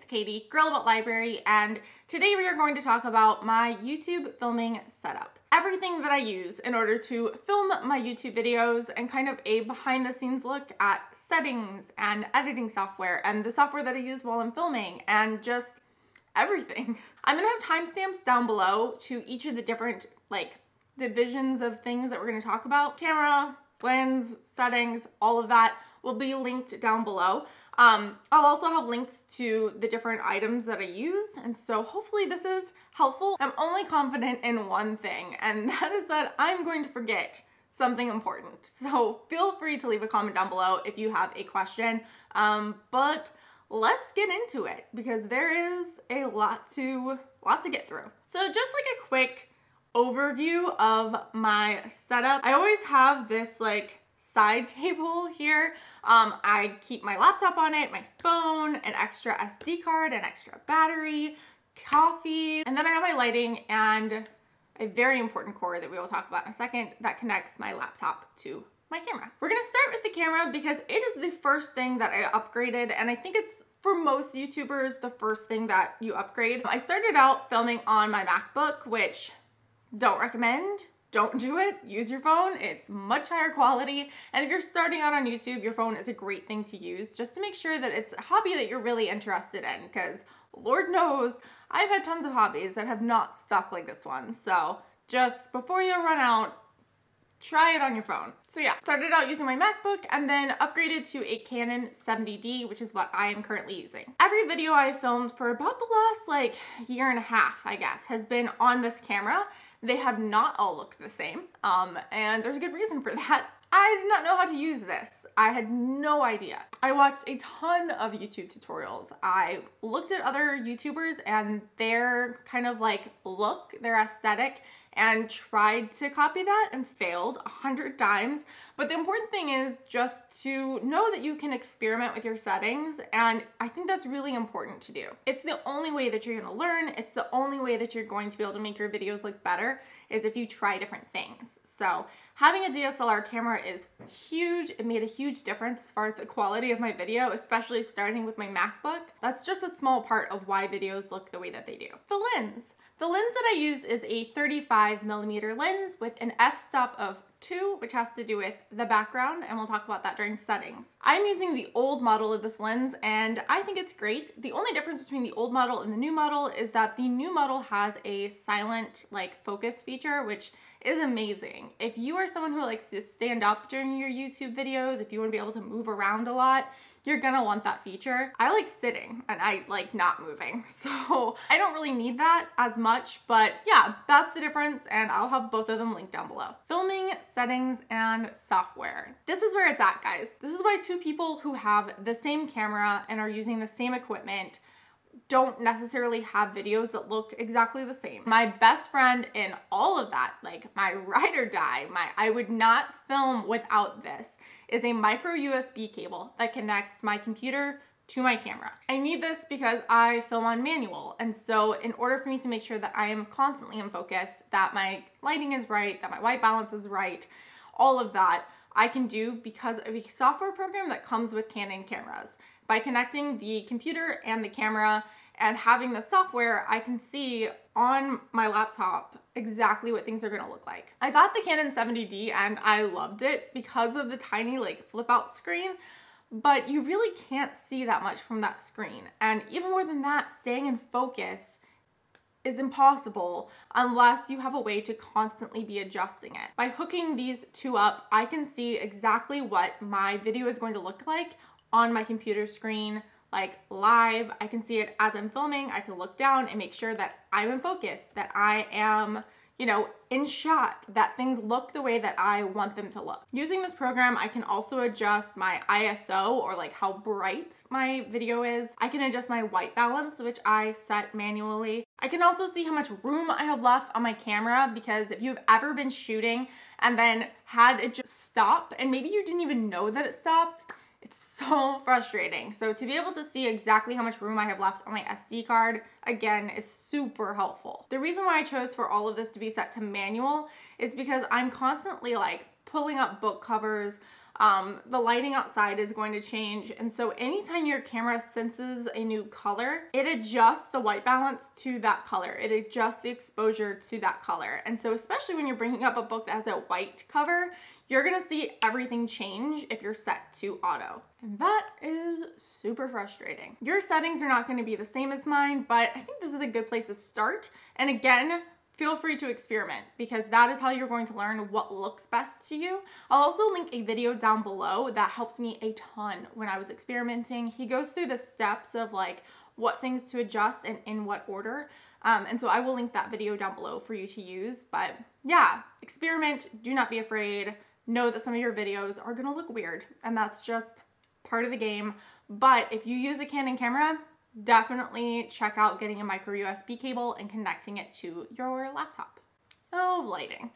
Katie, Girl About Library, and today we are going to talk about my YouTube filming setup. Everything that I use in order to film my YouTube videos and kind of a behind the scenes look at settings and editing software and the software that I use while I'm filming and just everything. I'm gonna have timestamps down below to each of the different divisions of things that we're gonna talk about. Camera, lens, settings, all of that will be linked down below. I'll also have links to the different items that I use, and so hopefully this is helpful. I'm only confident in one thing, and that is that I'm going to forget something important. So feel free to leave a comment down below if you have a question, but let's get into it because there is a lot to get through. So just like a quick overview of my setup, I always have this side table here. I keep my laptop on it, my phone, an extra SD card, an extra battery, coffee, and then I have my lighting and a very important cord that we will talk about in a second that connects my laptop to my camera. We're gonna start with the camera because it is the first thing that I upgraded, and I think it's for most YouTubers the first thing that you upgrade. I started out filming on my MacBook, which don't recommend. Don't do it. Use your phone. It's much higher quality. And if you're starting out on YouTube, your phone is a great thing to use just to make sure that it's a hobby that you're really interested in, because Lord knows I've had tons of hobbies that have not stuck like this one. So just before you run out, try it on your phone. So yeah, started out using my MacBook and then upgraded to a Canon 70D, which is what I am currently using. Every video I filmed for about the last year and a half, I guess, has been on this camera. They have not all looked the same, and there's a good reason for that. I did not know how to use this. I had no idea. I watched a ton of YouTube tutorials. I looked at other YouTubers and their kind of look, their aesthetic, and tried to copy that and failed 100 times. But the important thing is just to know that you can experiment with your settings, and I think that's really important to do. It's the only way that you're gonna learn. It's the only way that you're going to be able to make your videos look better is if you try different things. So having a DSLR camera is huge. It made a huge difference as far as the quality of my video, especially starting with my MacBook. That's just a small part of why videos look the way that they do. The lens. The lens that I use is a 35mm lens with an f-stop of 2, which has to do with the background, and we'll talk about that during settings. I'm using the old model of this lens, and I think it's great. The only difference between the old model and the new model is that the new model has a silent focus feature, which is amazing. If you are someone who likes to stand up during your YouTube videos, if you want to be able to move around a lot, you're gonna want that feature. I like sitting and I like not moving, so I don't really need that as much, but yeah, that's the difference, and I'll have both of them linked down below. Filming, settings, and software. This is where it's at, guys. This is why two people who have the same camera and are using the same equipment don't necessarily have videos that look exactly the same. My best friend in all of that, my ride or die, I would not film without this, is a micro USB cable that connects my computer to my camera. I need this because I film on manual, and so in order for me to make sure that I am constantly in focus, that my lighting is right, that my white balance is right, all of that I can do because of a software program that comes with Canon cameras. By connecting the computer and the camera and having the software, I can see on my laptop exactly what things are gonna look like. I got the Canon 70D and I loved it because of the tiny flip out screen, but you really can't see that much from that screen. And even more than that, staying in focus is impossible unless you have a way to constantly be adjusting it. By hooking these two up, I can see exactly what my video is going to look like on my computer screen, live. I can see it as I'm filming. I can look down and make sure that I'm in focus, that I am, in shot, that things look the way that I want them to look. Using this program, I can also adjust my ISO, or how bright my video is. I can adjust my white balance, which I set manually. I can also see how much room I have left on my camera, because if you've ever been shooting and then had it just stop, and maybe you didn't even know that it stopped, it's so frustrating. So to be able to see exactly how much room I have left on my SD card, again, is super helpful. The reason why I chose for all of this to be set to manual is because I'm constantly pulling up book covers, The lighting outside is going to change, and so anytime your camera senses a new color, it adjusts the white balance to that color. It adjusts the exposure to that color. And so especially when you're bringing up a book that has a white cover, you're gonna see everything change if you're set to auto. And that is super frustrating. Your settings are not gonna be the same as mine, but I think this is a good place to start. And again, feel free to experiment, because that is how you're going to learn what looks best to you. I'll also link a video down below that helped me a ton when I was experimenting. He goes through the steps of like what things to adjust and in what order. And so I will link that video down below for you to use. But yeah, experiment, do not be afraid. Know that some of your videos are gonna look weird, and that's just part of the game. But if you use a Canon camera, definitely check out getting a micro USB cable and connecting it to your laptop. Oh, lighting.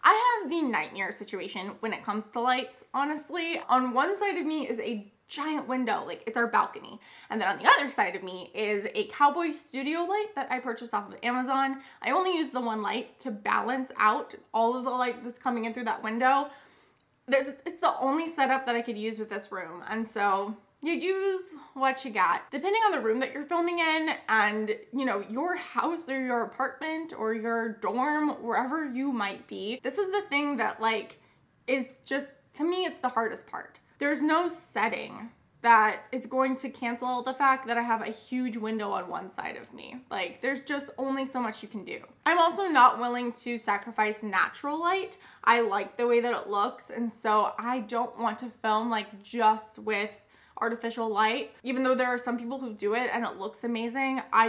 I have the nightmare situation when it comes to lights, honestly. On one side of me is a giant window, like it's our balcony. And then on the other side of me is a Cowboy Studio light that I purchased off of Amazon. I only use the one light to balance out all of the light that's coming in through that window. It's the only setup that I could use with this room. And so you use what you got. Depending on the room that you're filming in and, you know, your house or your apartment or your dorm, wherever you might be, this is the thing that like is just, to me, it's the hardest part. There's no setting that is going to cancel the fact that I have a huge window on one side of me. Like, there's just only so much you can do. I'm also not willing to sacrifice natural light. I like the way that it looks, and so I don't want to film like just with artificial light. Even though there are some people who do it and it looks amazing, I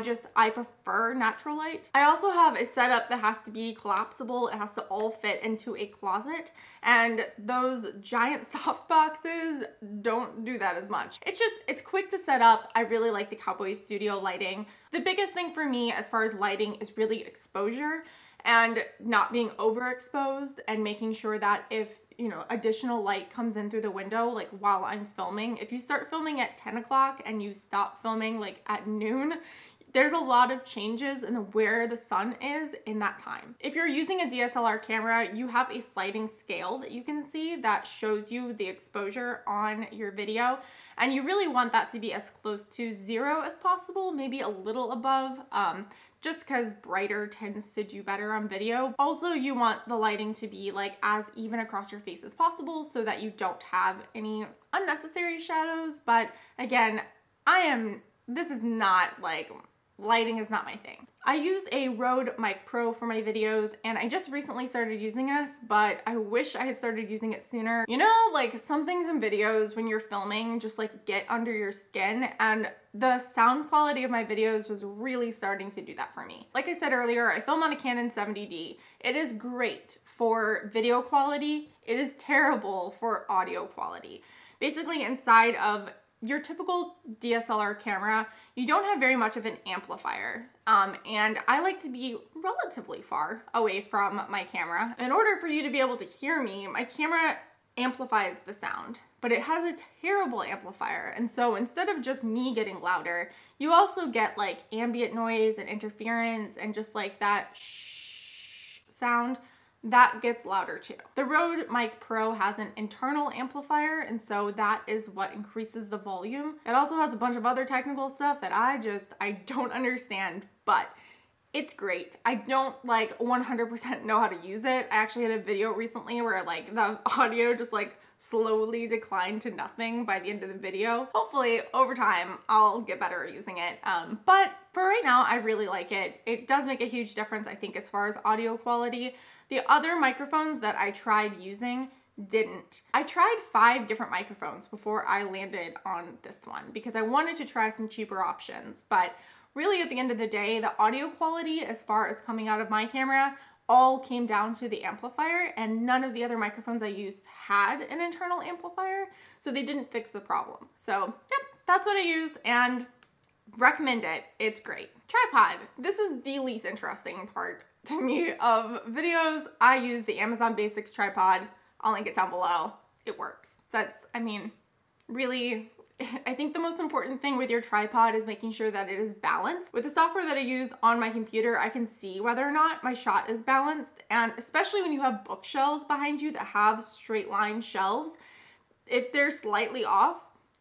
prefer natural light. I also have a setup that has to be collapsible. It has to all fit into a closet, and those giant soft boxes don't do that as much. It's quick to set up. I really like the Cowboy Studio lighting. The biggest thing for me as far as lighting is really exposure and not being overexposed, and making sure that if, you know, additional light comes in through the window, like while I'm filming. If you start filming at 10 o'clock and you stop filming like at noon, there's a lot of changes in where the sun is in that time. If you're using a DSLR camera, you have a sliding scale that you can see that shows you the exposure on your video, and you really want that to be as close to 0 as possible, maybe a little above, just because brighter tends to do better on video. Also, you want the lighting to be like as even across your face as possible so that you don't have any unnecessary shadows. But again, this is not like, lighting is not my thing. I use a Rode Mic Pro for my videos, and I just recently started using this, but I wish I had started using it sooner. You know, like some things in videos when you're filming just like get under your skin, and the sound quality of my videos was really starting to do that for me. Like I said earlier, I film on a Canon 70D. It is great for video quality. It is terrible for audio quality. Basically, inside of your typical DSLR camera, you don't have very much of an amplifier. And I like to be relatively far away from my camera. In order for you to be able to hear me, my camera amplifies the sound, but it has a terrible amplifier. And so instead of just me getting louder, you also get like ambient noise and interference and just like that shh sound. That gets louder too. The Rode Mic Pro has an internal amplifier, and so that is what increases the volume. It also has a bunch of other technical stuff that I don't understand, but it's great. I don't like 100% know how to use it. I actually had a video recently where like the audio just like slowly declined to nothing by the end of the video. Hopefully over time I'll get better at using it. But for right now, I really like it. It does make a huge difference, I think, as far as audio quality. The other microphones that I tried using didn't. I tried 5 different microphones before I landed on this one because I wanted to try some cheaper options. But really at the end of the day, the audio quality as far as coming out of my camera all came down to the amplifier, and none of the other microphones I used had an internal amplifier, so they didn't fix the problem. So yep, that's what I use and recommend it. It's great. Tripod. This is the least interesting part to me of videos. I use the Amazon Basics tripod. I'll link it down below. It works. I mean, really, I think the most important thing with your tripod is making sure that it is balanced. With the software that I use on my computer, I can see whether or not my shot is balanced, and especially when you have bookshelves behind you that have straight line shelves, if they're slightly off,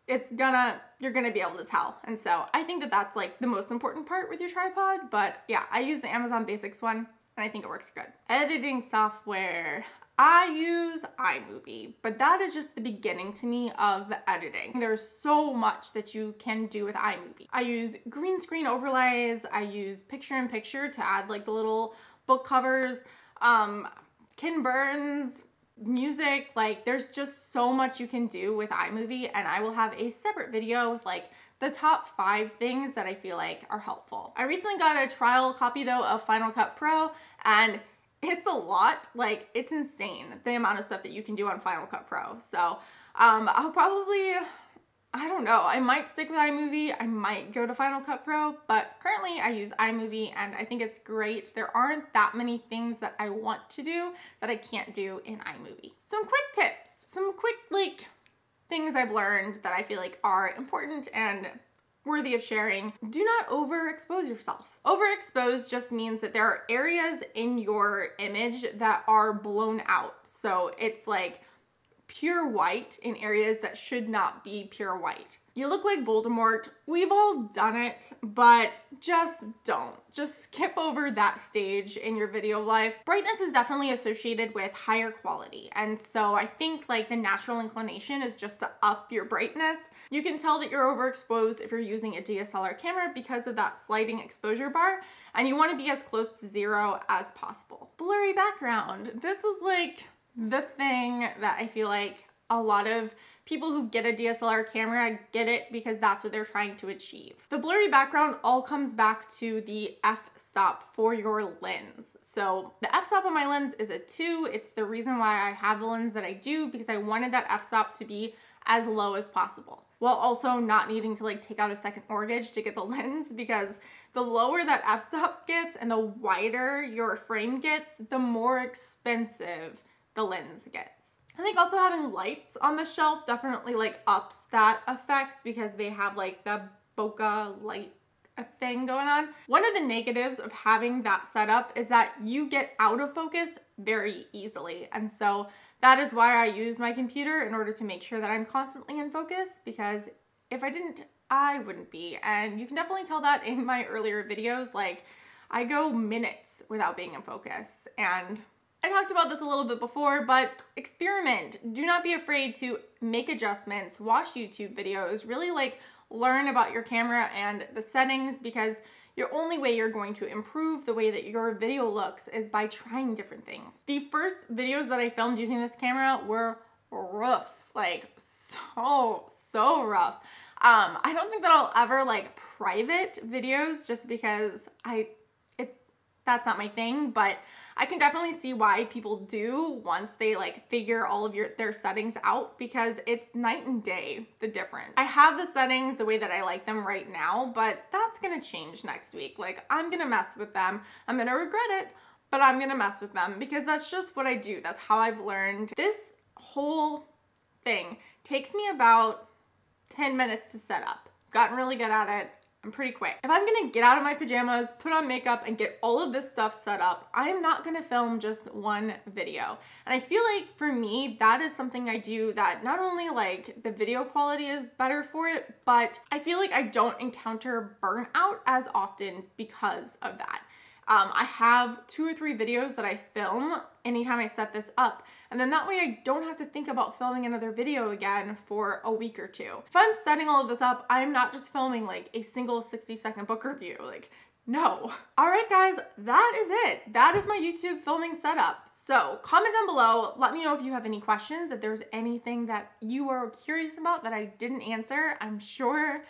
you're gonna be able to tell. And so I think that that's like the most important part with your tripod. But yeah, I use the Amazon Basics one and I think it works good. Editing software. I use iMovie, but that is just the beginning to me of editing. There's so much that you can do with iMovie. I use green screen overlays. I use picture-in-picture to add like the little book covers, Ken Burns, music. Like there's just so much you can do with iMovie, and I will have a separate video with like the top 5 things that I feel like are helpful. I recently got a trial copy though of Final Cut Pro, and it's a lot. Like it's insane the amount of stuff that you can do on Final Cut Pro. So I'll probably, I don't know, I might stick with iMovie, I might go to Final Cut Pro, but currently I use iMovie and I think it's great. There aren't that many things that I want to do that I can't do in iMovie. Some quick tips, some quick like things I've learned that I feel like are important and worthy of sharing. Do not overexpose yourself. Overexpose just means that there are areas in your image that are blown out. So it's like pure white in areas that should not be pure white. You look like Voldemort. We've all done it, but just don't. Just skip over that stage in your video life. Brightness is definitely associated with higher quality. And so I think like the natural inclination is just to up your brightness. You can tell that you're overexposed if you're using a DSLR camera because of that sliding exposure bar, and you want to be as close to 0 as possible. Blurry background. This is like the thing that I feel like a lot of people who get a DSLR camera get it because that's what they're trying to achieve. The blurry background all comes back to the f-stop for your lens. So the f-stop on my lens is a 2. It's the reason why I have the lens that I do, because I wanted that f-stop to be as low as possible, while also not needing to like take out a second mortgage to get the lens, because the lower that f-stop gets and the wider your frame gets, the more expensive the lens gets. I think also having lights on the shelf definitely like ups that effect because they have like the bokeh light thing going on. One of the negatives of having that setup is that you get out of focus very easily. And so that is why I use my computer in order to make sure that I'm constantly in focus, because if I didn't, I wouldn't be. And you can definitely tell that in my earlier videos. Like I go minutes without being in focus, and I talked about this a little bit before, but experiment. Do not be afraid to make adjustments, watch YouTube videos, really like learn about your camera and the settings, because your only way you're going to improve the way that your video looks is by trying different things. The first videos that I filmed using this camera were rough, like so rough. I don't think that I'll ever like private videos just because that's not my thing, but I can definitely see why people do once they like figure all of their settings out, because it's night and day, the difference. I have the settings the way that I like them right now, but that's gonna change next week. Like I'm gonna mess with them. I'm gonna regret it, but I'm gonna mess with them because that's just what I do. That's how I've learned. This whole thing takes me about 10 minutes to set up. Gotten really good at it. I'm pretty quick. If I'm gonna get out of my pajamas, put on makeup, and get all of this stuff set up, I am not gonna film just one video. And I feel like for me, that is something I do that not only like the video quality is better for it, but I feel like I don't encounter burnout as often because of that. I have 2 or 3 videos that I film anytime I set this up, and then that way I don't have to think about filming another video again for a week or 2. If I'm setting all of this up, I'm not just filming like a single 60-second book review. Like, no. All right, guys, that is it. That is my YouTube filming setup. So comment down below, let me know if you have any questions, if there's anything that you are curious about that I didn't answer. I'm sure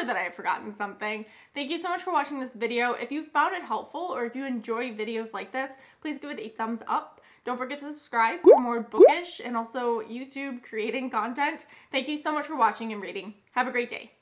that I've forgotten something. Thank you so much for watching this video. If you found it helpful, or if you enjoy videos like this, please give it a thumbs up. Don't forget to subscribe for more bookish and also YouTube creating content. Thank you so much for watching and reading. Have a great day.